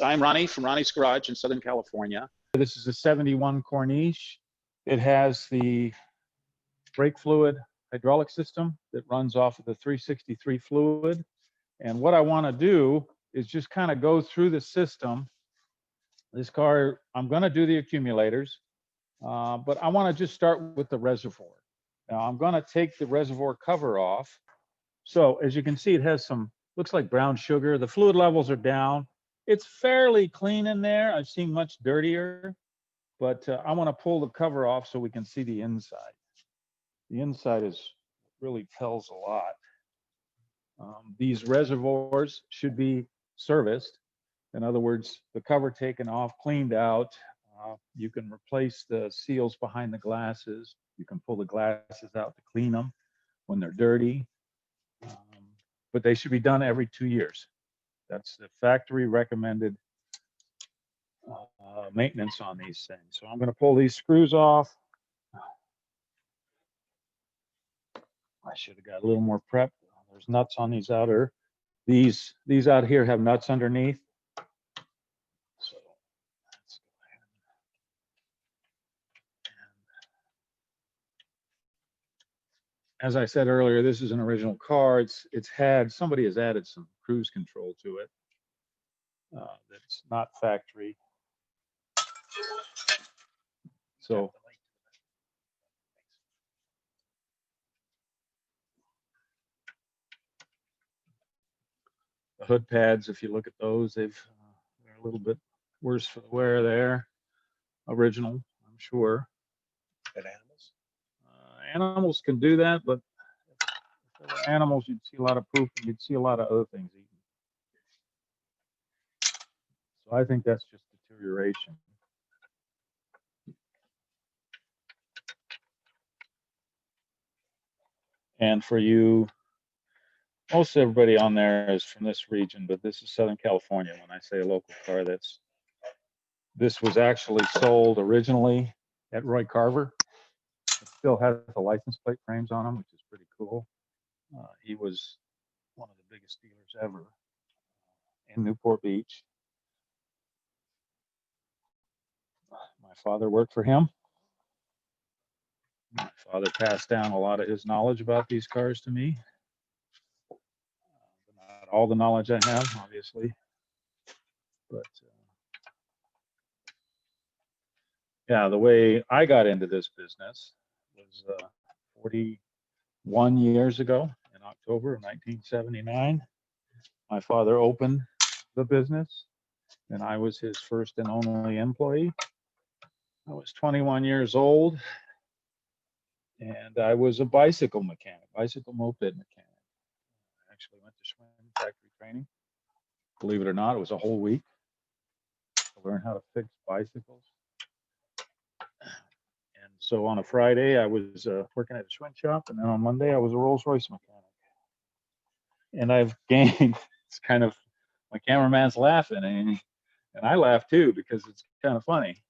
I'm Ronnie from Ronnie's Garage in Southern California. This is a 71 Corniche. It has the brake fluid hydraulic system that runs off of the 363 fluid. And what I want to do is just kind of go through the system. This car, I'm going to do the accumulators, but I want to just start with the reservoir. Now I'm going to take the reservoir cover off. So as you can see, it has some, looks like brown sugar. The fluid levels are down. It's fairly clean in there. I've seen much dirtier, but I want to pull the cover off so we can see the inside. The inside is really tells a lot. These reservoirs should be serviced. In other words, the cover taken off, cleaned out. You can replace the seals behind the glasses. You can pull the glasses out to clean them when they're dirty. But they should be done every 2 years. That's the factory recommended maintenance on these things. So I'm going to pull these screws off. I should have got a little more prep. There's nuts on these outer. These out here have nuts underneath. So let's go ahead. And as I said earlier, this is an original car. It's had, somebody has added some cruise control to it. That's not factory. So the hood pads, if you look at those, they're a little bit worse for the wear there. Original, I'm sure. And animals? Animals can do that, but if there were animals, you'd see a lot of poop and you'd see a lot of other things eaten. So I think that's just deterioration. And for you, most everybody on there is from this region, but this is Southern California. When I say a local car, this was actually sold originally at Roy Carver. It still has the license plate frames on them, which is pretty cool. He was one of the biggest dealers ever in Newport Beach. My father worked for him. My father passed down a lot of his knowledge about these cars to me. Not all the knowledge I have, obviously, but yeah, the way I got into this business was 41 years ago in October of 1979. My father opened the business, and I was his first and only employee. I was 21 years old, and I was a bicycle mechanic, bicycle moped mechanic. I actually went to Schwinn factory training. Believe it or not, it was a whole week to learn how to fix bicycles. And so on a Friday, I was working at a Schwinn shop, and then on Monday, I was a Rolls-Royce mechanic. And I've gained, it's kind of, my cameraman's laughing, and I laugh too, because it's kind of funny.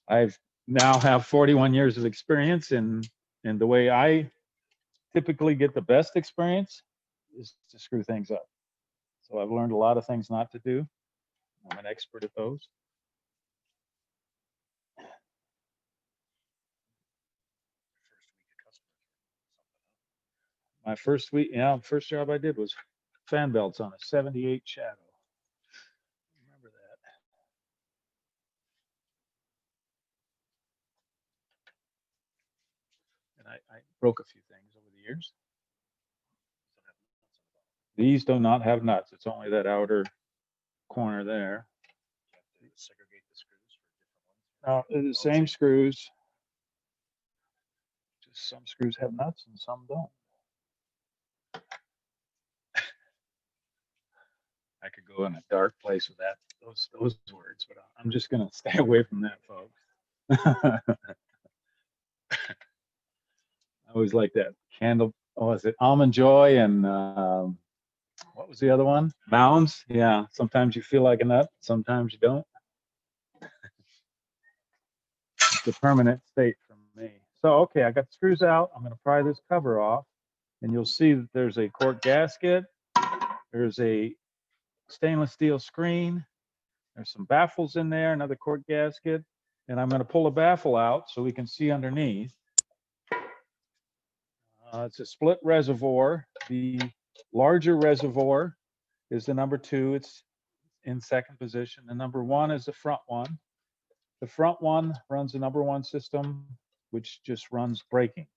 I've now have 41 years of experience, and the way I typically get the best experience is to screw things up. So I've learned a lot of things not to do. I'm an expert at those. My first week, yeah, first job I did was fan belts on a 78 Shadow. Remember that. And I broke a few things over the years. These do not have nuts. It's only that outer corner there. You have to segregate the screws for different ones. Now, they're the same screws. Just some screws have nuts and some don't. I could go in a dark place with that, those words, but I'm just going to stay away from that, folks. I always like that candle. Oh, is it Almond Joy and what was the other one? Mounds. Yeah. Sometimes you feel like a nut. Sometimes you don't. It's a permanent state for me. So, okay, I got the screws out. I'm going to pry this cover off, and you'll see that there's a cork gasket. There's a stainless steel screen. There's some baffles in there, another cork gasket, and I'm going to pull a baffle out so we can see underneath. It's a split reservoir. The larger reservoir is the number 2. It's in second position. The number 1 is the front one. The front one runs the number 1 system, which just runs braking.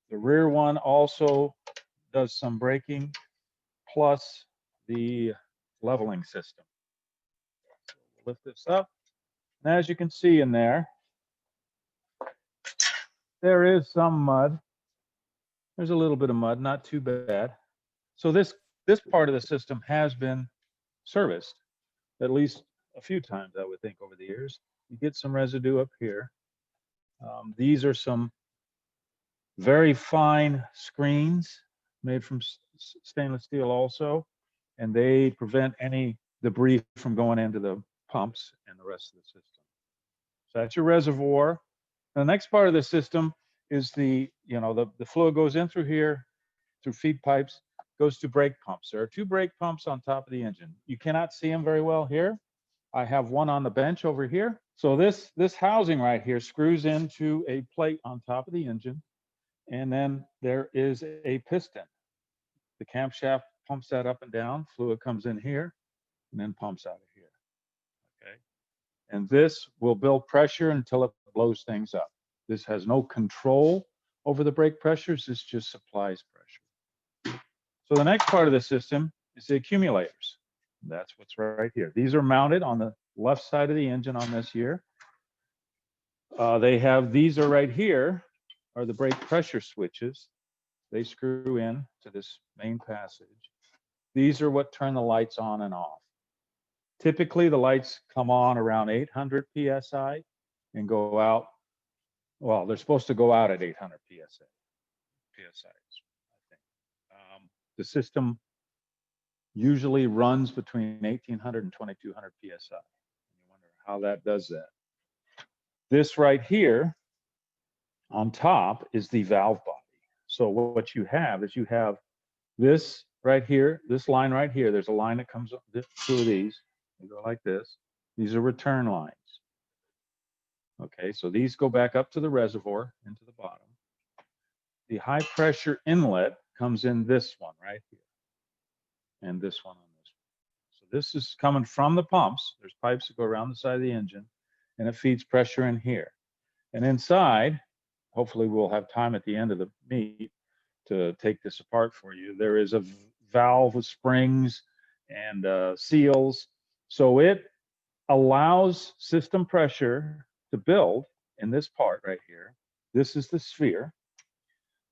The rear one also does some braking plus the leveling system. So we'll lift this up. And as you can see in there, there is some mud. There's a little bit of mud, not too bad. So this part of the system has been serviced at least a few times, I would think, over the years. You get some residue up here. These are some very fine screens made from stainless steel also, and they prevent any debris from going into the pumps and the rest of the system. So that's your reservoir. The next part of the system is the fluid goes in through here, through feed pipes, goes to brake pumps. There are 2 brake pumps on top of the engine. You cannot see them very well here. I have one on the bench over here. So this housing right here screws into a plate on top of the engine, and then there is a piston. The camshaft pumps that up and down. Fluid comes in here and then pumps out of here. Okay. And this will build pressure until it blows things up. This has no control over the brake pressures. This just supplies pressure. So the next part of the system is the accumulators. That's what's right here. These are mounted on the left side of the engine on this here. These are right here are the brake pressure switches. They screw in to this main passage. These are what turn the lights on and off. Typically, the lights come on around 800 psi and go out. Well, they're supposed to go out at 800 psi. I think. The system usually runs between 1800 and 2200 psi. You wonder how that does that. This right here on top is the valve body. So what you have is you have this right here, this line right here. There's a line that comes up, 2 of these. They go like this. These are return lines. Okay, so these go back up to the reservoir into the bottom. The high pressure inlet comes in this one right here, and this one on this one. So this is coming from the pumps. There's pipes that go around the side of the engine, and it feeds pressure in here. And inside, hopefully we'll have time at the end of the meet to take this apart for you. There is a valve with springs and seals. So it allows system pressure to build in this part right here. This is the sphere.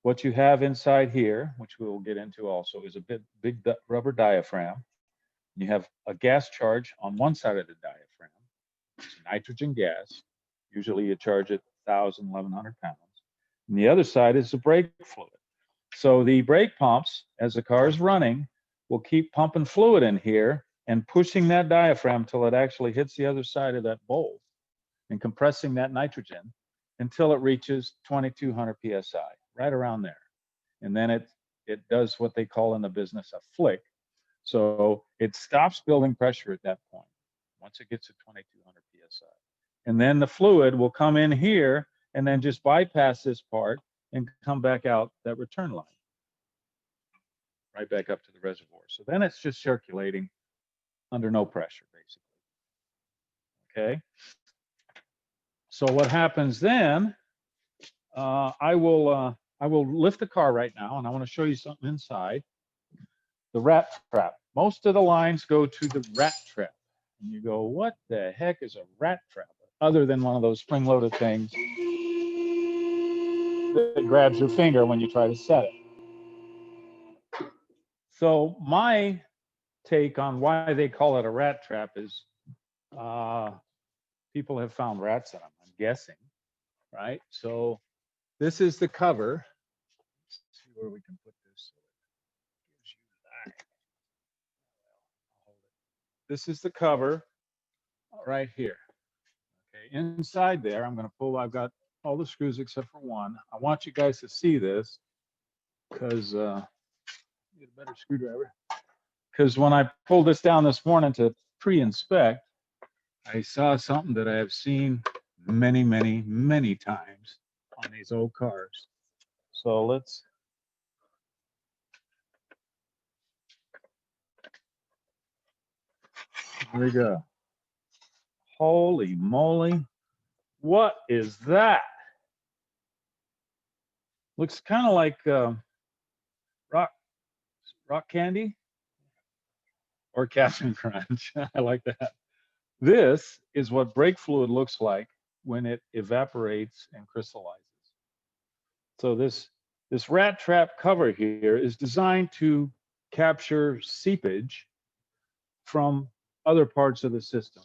What you have inside here, which we will get into also, is a big rubber diaphragm. You have a gas charge on one side of the diaphragm. It's nitrogen gas. Usually you charge it 1,000, 1,100 pounds. And the other side is the brake fluid. So the brake pumps, as the car is running, will keep pumping fluid in here and pushing that diaphragm till it actually hits the other side of that bowl and compressing that nitrogen until it reaches 2200 psi, right around there. And then it does what they call in the business a flick. So it stops building pressure at that point once it gets to 2200 psi. And then the fluid will come in here and then just bypass this part and come back out that return line, right back up to the reservoir. So then it's just circulating under no pressure, basically. Okay. So what happens then? I will lift the car right now, and I want to show you something inside. The rat trap. Most of the lines go to the rat trap, and you go, "What the heck is a rat trap?" Other than one of those spring-loaded things that grabs your finger when you try to set it. So my take on why they call it a rat trap is people have found rats in them, I'm guessing, right? So this is the cover. Let's see where we can put this. This is the cover right here. Okay, inside there, I'm going to pull. I've got all the screws except for one. I want you guys to see this because get a better screwdriver. because when I pulled this down this morning to pre-inspect, I saw something that I have seen many, many, many times on these old cars. So let's. Here we go. Holy moly. What is that? Looks kind of like rock candy or Captain Crunch. I like that. This is what brake fluid looks like when it evaporates and crystallizes. So this rat trap cover here is designed to capture seepage from other parts of the system.